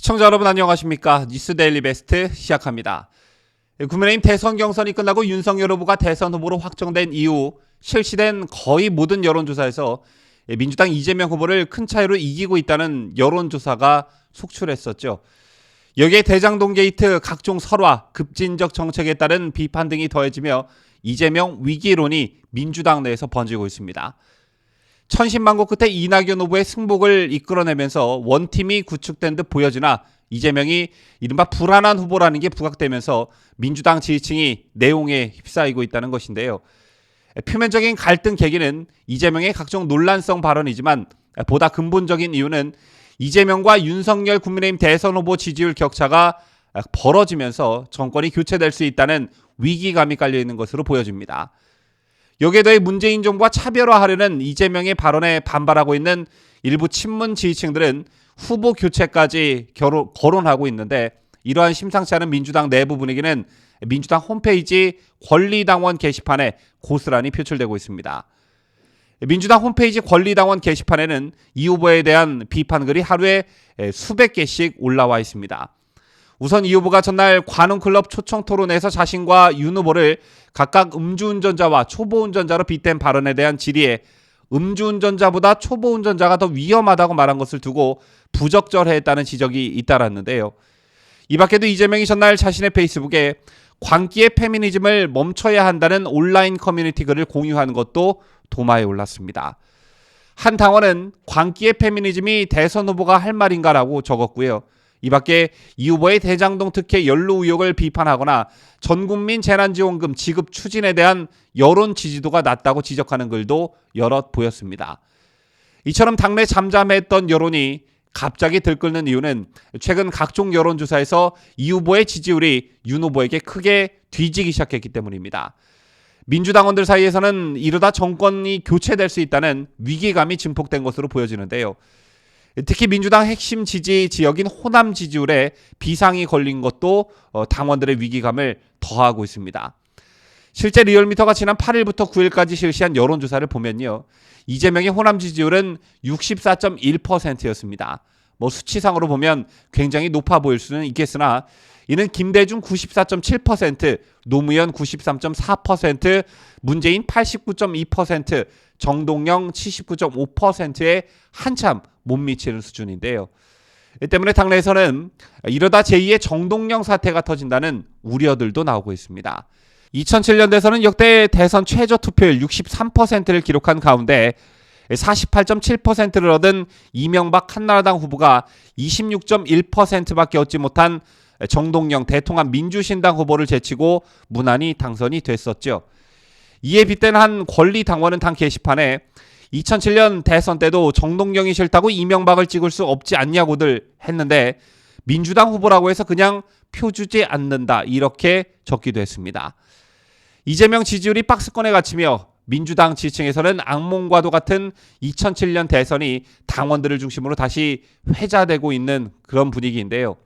시청자 여러분 안녕하십니까? 뉴스데일리 베스트 시작합니다. 국민의힘 대선 경선이 끝나고 윤석열 후보가 대선 후보로 확정된 이후 실시된 거의 모든 여론조사에서 민주당 이재명 후보를 큰 차이로 이기고 있다는 여론조사가 속출했었죠. 여기에 대장동 게이트, 각종 설화, 급진적 정책에 따른 비판 등이 더해지며 이재명 위기론이 민주당 내에서 번지고 있습니다. 천신만고 끝에 이낙연 후보의 승복을 이끌어내면서 원팀이 구축된 듯 보여지나 이재명이 이른바 불안한 후보라는 게 부각되면서 민주당 지지층이 내용에 휩싸이고 있다는 것인데요. 표면적인 갈등 계기는 이재명의 각종 논란성 발언이지만 보다 근본적인 이유는 이재명과 윤석열 국민의힘 대선 후보 지지율 격차가 벌어지면서 정권이 교체될 수 있다는 위기감이 깔려있는 것으로 보여집니다. 여기에 더해 문재인 정부와 차별화하려는 이재명의 발언에 반발하고 있는 일부 친문 지지층들은 후보 교체까지 거론하고 있는데 이러한 심상치 않은 민주당 내부 분위기는 민주당 홈페이지 권리당원 게시판에 고스란히 표출되고 있습니다. 민주당 홈페이지 권리당원 게시판에는 이 후보에 대한 비판글이 하루에 수백 개씩 올라와 있습니다. 우선 이 후보가 전날 관훈클럽 초청토론에서 자신과 윤 후보를 각각 음주운전자와 초보운전자로 빗댄 발언에 대한 질의에 음주운전자보다 초보운전자가 더 위험하다고 말한 것을 두고 부적절했다는 지적이 잇따랐는데요. 이 밖에도 이재명이 전날 자신의 페이스북에 광기의 페미니즘을 멈춰야 한다는 온라인 커뮤니티 글을 공유한 것도 도마에 올랐습니다. 한 당원은 광기의 페미니즘이 대선 후보가 할 말인가라고 적었고요. 이 밖에 이 후보의 대장동 특혜 연루 의혹을 비판하거나 전국민 재난지원금 지급 추진에 대한 여론 지지도가 낮다고 지적하는 글도 여럿 보였습니다. 이처럼 당내 잠잠했던 여론이 갑자기 들끓는 이유는 최근 각종 여론조사에서 이 후보의 지지율이 윤 후보에게 크게 뒤지기 시작했기 때문입니다. 민주당원들 사이에서는 이러다 정권이 교체될 수 있다는 위기감이 증폭된 것으로 보여지는데요. 특히 민주당 핵심 지지 지역인 호남 지지율에 비상이 걸린 것도 당원들의 위기감을 더하고 있습니다. 실제 리얼미터가 지난 8일부터 9일까지 실시한 여론조사를 보면요. 이재명의 호남 지지율은 64.1%였습니다. 수치상으로 보면 굉장히 높아 보일 수는 있겠으나 이는 김대중 94.7%, 노무현 93.4%, 문재인 89.2%, 정동영 79.5%에 한참 못 미치는 수준인데요. 이 때문에 당내에서는 이러다 제2의 정동영 사태가 터진다는 우려들도 나오고 있습니다. 2007년 대선은 역대 대선 최저 투표율 63%를 기록한 가운데 48.7%를 얻은 이명박 한나라당 후보가 26.1%밖에 얻지 못한 정동영 대통합 민주신당 후보를 제치고 무난히 당선이 됐었죠. 이에 빗댄 한 권리당원은 당 게시판에 2007년 대선 때도 정동영이 싫다고 이명박을 찍을 수 없지 않냐고들 했는데 민주당 후보라고 해서 그냥 표 주지 않는다 이렇게 적기도 했습니다. 이재명 지지율이 박스권에 갇히며 민주당 지지층에서는 악몽과도 같은 2007년 대선이 당원들을 중심으로 다시 회자되고 있는 그런 분위기인데요.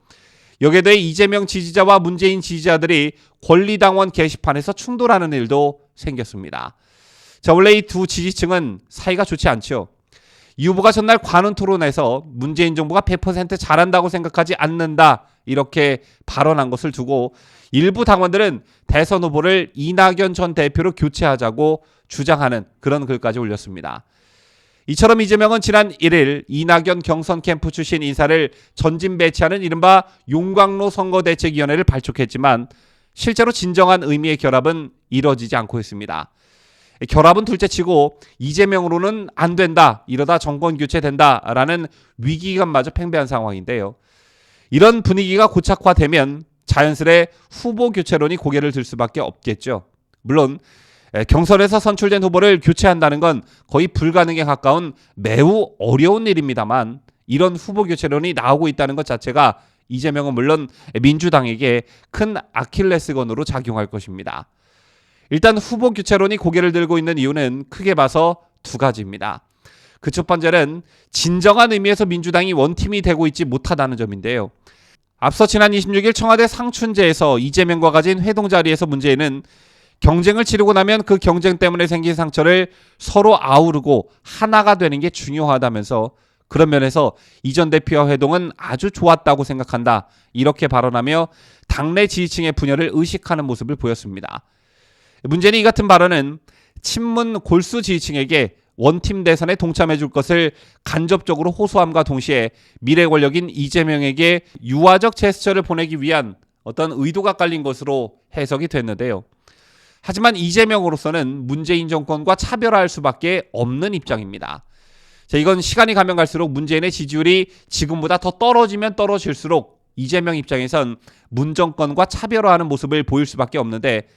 여기에 대해 이재명 지지자와 문재인 지지자들이 권리당원 게시판에서 충돌하는 일도 생겼습니다. 자, 원래 이 두 지지층은 사이가 좋지 않죠. 이 후보가 전날 관훈 토론에서 문재인 정부가 100% 잘한다고 생각하지 않는다 이렇게 발언한 것을 두고 일부 당원들은 대선 후보를 이낙연 전 대표로 교체하자고 주장하는 그런 글까지 올렸습니다. 이처럼 이재명은 지난 1일 이낙연 경선 캠프 출신 인사를 전진 배치하는 이른바 용광로 선거대책위원회를 발족했지만 실제로 진정한 의미의 결합은 이뤄지지 않고 있습니다. 결합은 둘째치고 이재명으로는 안 된다, 이러다 정권 교체된다라는 위기감마저 팽배한 상황인데요. 이런 분위기가 고착화되면 자연스레 후보 교체론이 고개를 들 수밖에 없겠죠. 물론 경선에서 선출된 후보를 교체한다는 건 거의 불가능에 가까운 매우 어려운 일입니다만 이런 후보 교체론이 나오고 있다는 것 자체가 이재명은 물론 민주당에게 큰 아킬레스건으로 작용할 것입니다. 일단 후보 교체론이 고개를 들고 있는 이유는 크게 봐서 두 가지입니다. 그 첫 번째는 진정한 의미에서 민주당이 원팀이 되고 있지 못하다는 점인데요. 앞서 지난 26일 청와대 상춘제에서 이재명과 가진 회동 자리에서 문재인은 경쟁을 치르고 나면 그 경쟁 때문에 생긴 상처를 서로 아우르고 하나가 되는 게 중요하다면서 그런 면에서 이 전 대표와 회동은 아주 좋았다고 생각한다. 이렇게 발언하며 당내 지지층의 분열을 의식하는 모습을 보였습니다. 문제는 이 같은 발언은 친문 골수 지지층에게 원팀 대선에 동참해 줄 것을 간접적으로 호소함과 동시에 미래 권력인 이재명에게 유화적 제스처를 보내기 위한 어떤 의도가 깔린 것으로 해석이 됐는데요. 하지만 이재명으로서는 문재인 정권과 차별화할 수밖에 없는 입장입니다. 자, 이건 시간이 가면 갈수록 문재인의 지지율이 지금보다 더 떨어지면 떨어질수록 이재명 입장에선 문 정권과 차별화하는 모습을 보일 수밖에 없는데,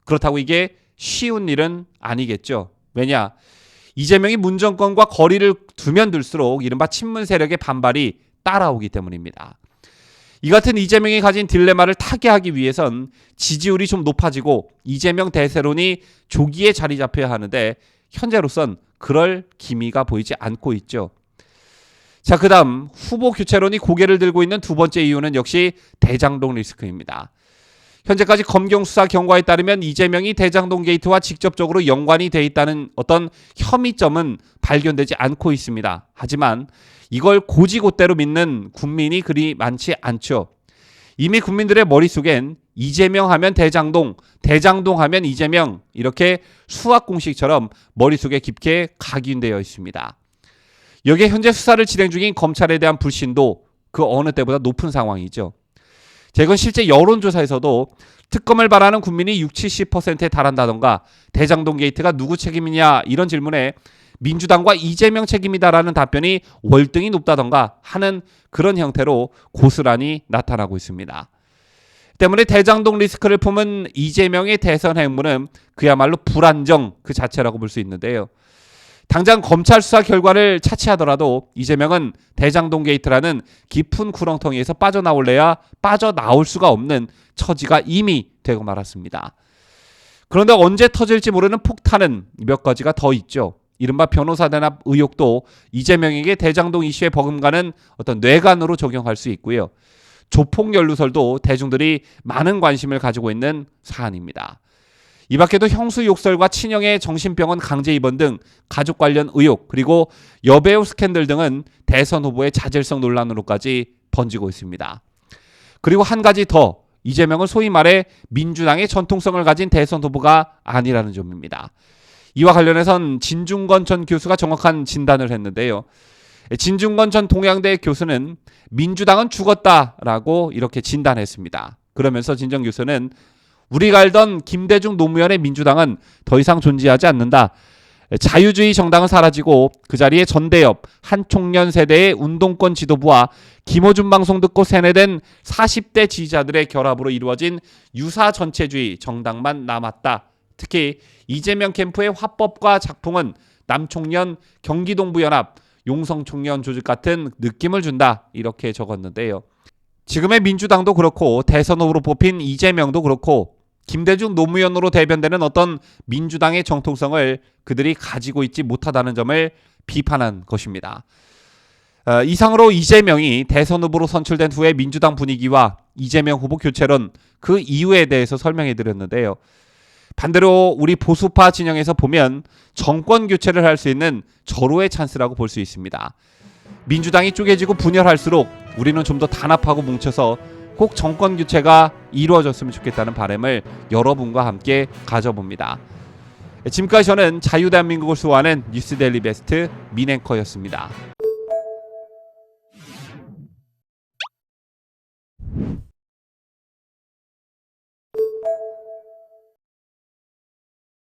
그렇다고 이게 쉬운 일은 아니겠죠. 왜냐? 이재명이 문 정권과 거리를 두면 둘수록 이른바 친문 세력의 반발이 따라오기 때문입니다. 이 같은 이재명이 가진 딜레마를 타개하기 위해선 지지율이 좀 높아지고 이재명 대세론이 조기에 자리 잡혀야 하는데, 현재로선 그럴 기미가 보이지 않고 있죠. 자, 그 다음 후보 교체론이 고개를 들고 있는 두 번째 이유는 역시 대장동 리스크입니다. 현재까지 검경 수사 경과에 따르면 이재명이 대장동 게이트와 직접적으로 연관이 돼 있다는 어떤 혐의점은 발견되지 않고 있습니다. 하지만 이걸 고지고대로 믿는 국민이 그리 많지 않죠. 이미 국민들의 머릿속엔 이재명 하면 대장동, 대장동 하면 이재명, 이렇게 수학 공식처럼 머릿속에 깊게 각인되어 있습니다. 여기에 현재 수사를 진행 중인 검찰에 대한 불신도 그 어느 때보다 높은 상황이죠. 이건 실제 여론조사에서도 특검을 바라는 국민이 60, 70%에 달한다던가, 대장동 게이트가 누구 책임이냐 이런 질문에 민주당과 이재명 책임이다라는 답변이 월등히 높다던가 하는 그런 형태로 고스란히 나타나고 있습니다. 때문에 대장동 리스크를 품은 이재명의 대선 행보는 그야말로 불안정 그 자체라고 볼 수 있는데요. 당장 검찰 수사 결과를 차치하더라도 이재명은 대장동 게이트라는 깊은 구렁텅이에서 빠져나올래야 빠져나올 수가 없는 처지가 이미 되고 말았습니다. 그런데 언제 터질지 모르는 폭탄은 몇 가지가 더 있죠. 이른바 변호사 대납 의혹도 이재명에게 대장동 이슈에 버금가는 어떤 뇌관으로 적용할 수 있고요. 조폭 연루설도 대중들이 많은 관심을 가지고 있는 사안입니다. 이 밖에도 형수 욕설과 친형의 정신병원 강제 입원 등 가족 관련 의혹, 그리고 여배우 스캔들 등은 대선 후보의 자질성 논란으로까지 번지고 있습니다. 그리고 한 가지 더, 이재명은 소위 말해 민주당의 전통성을 가진 대선 후보가 아니라는 점입니다. 이와 관련해선 진중권 전 교수가 정확한 진단을 했는데요. 진중권 전 동양대 교수는 민주당은 죽었다라고 이렇게 진단했습니다. 그러면서 진 전 교수는 우리가 알던 김대중 노무현의 민주당은 더 이상 존재하지 않는다. 자유주의 정당은 사라지고 그 자리에 전대엽, 한총련 세대의 운동권 지도부와 김어준 방송 듣고 세뇌된 40대 지지자들의 결합으로 이루어진 유사 전체주의 정당만 남았다. 특히 이재명 캠프의 화법과 작풍은 남총련, 경기동부연합, 용성총련 조직 같은 느낌을 준다. 이렇게 적었는데요. 지금의 민주당도 그렇고 대선 후보로 뽑힌 이재명도 그렇고 김대중 노무현으로 대변되는 어떤 민주당의 정통성을 그들이 가지고 있지 못하다는 점을 비판한 것입니다. 이상으로 이재명이 대선 후보로 선출된 후에 민주당 분위기와 이재명 후보 교체론, 그 이유에 대해서 설명해 드렸는데요. 반대로 우리 보수파 진영에서 보면 정권 교체를 할 수 있는 절호의 찬스라고 볼 수 있습니다. 민주당이 쪼개지고 분열할수록 우리는 좀 더 단합하고 뭉쳐서 꼭 정권 교체가 이루어졌으면 좋겠다는 바람을 여러분과 함께 가져봅니다. 지금까지 저는 자유대한민국을 수호하는 뉴스데일리 베스트 민앵커였습니다.